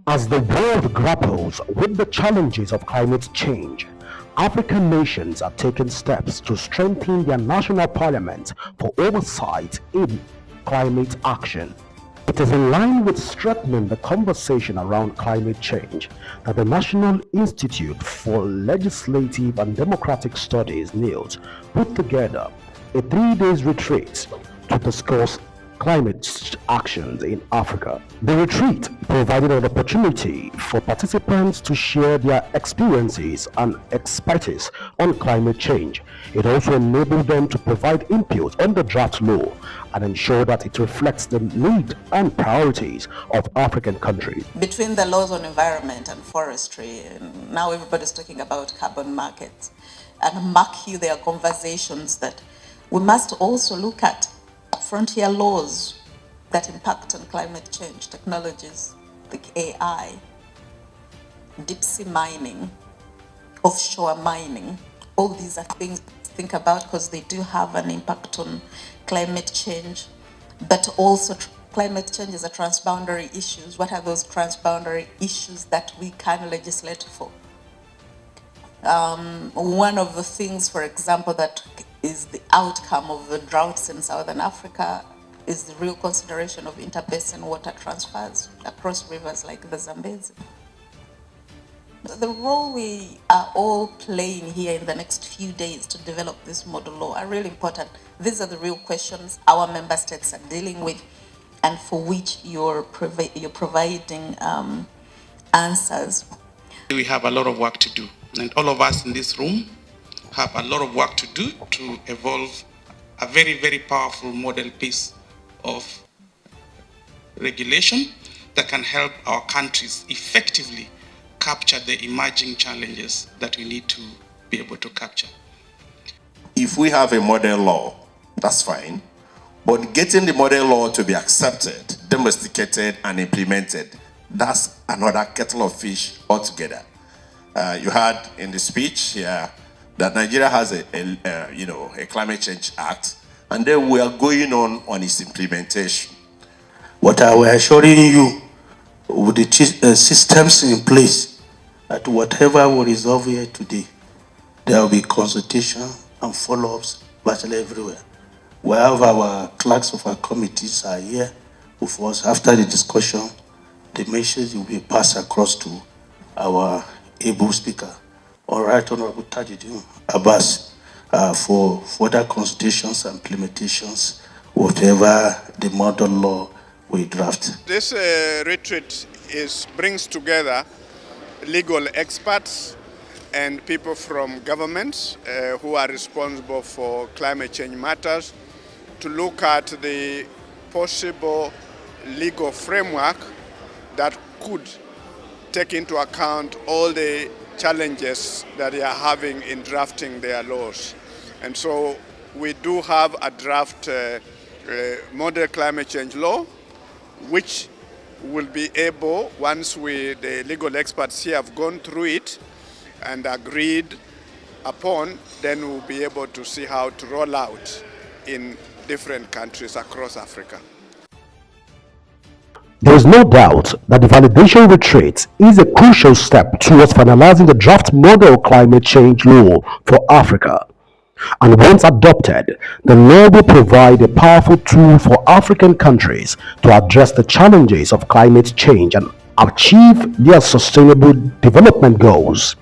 As the world grapples with the challenges of climate change, African nations are taking steps to strengthen their national parliaments for oversight in climate action. It is in line with strengthening the conversation around climate change that the National Institute for Legislative and Democratic Studies (NILS) put together a 3 days retreat to discuss climate actions in Africa. The retreat provided an opportunity for participants to share their experiences and expertise on climate change. It also enabled them to provide input on the draft law and ensure that it reflects the need and priorities of African countries. Between the laws on environment and forestry, and now everybody's talking about carbon markets, and mark you there are conversations that we must also look at frontier laws that impact on climate change, technologies like AI, deep sea mining, offshore mining. All these are things to think about because they do have an impact on climate change, but also climate change is a transboundary issues. What are those transboundary issues that we can legislate for? One of the things, for example, that is the outcome of the droughts in Southern Africa is the real consideration of interbasin water transfers across rivers like the Zambezi. The role we are all playing here in the next few days to develop this model law are really important. These are the real questions our member states are dealing with and for which you're providing answers. We have a lot of work to do, and all of us in this room have a lot of work to do to evolve a very, very powerful model piece of regulation that can help our countries effectively capture the emerging challenges that we need to be able to capture. If we have a model law, that's fine, but getting the model law to be accepted, domesticated, and implemented, that's another kettle of fish altogether. You heard in the speech here that Nigeria has a climate change act, and then we are going on its implementation. What I will assuring you, with the systems in place, that whatever we resolve here today, there will be consultation and follow-ups virtually everywhere. We have our clerks of our committees are here with us. After the discussion, the message will be passed across to our able speaker. All right, Honorable Tajudeen Abbas, for further consultations and implementations, whatever the model law we draft. This retreat brings together legal experts and people from governments who are responsible for climate change matters to look at the possible legal framework that could take into account all the challenges that they are having in drafting their laws. And so we do have a draft model climate change law, which will be able, once the legal experts here have gone through it and agreed upon, then we'll be able to see how to roll out in different countries across Africa. There is no doubt that the validation retreat is a crucial step towards finalizing the draft model climate change law for Africa. And once adopted, the law will provide a powerful tool for African countries to address the challenges of climate change and achieve their sustainable development goals.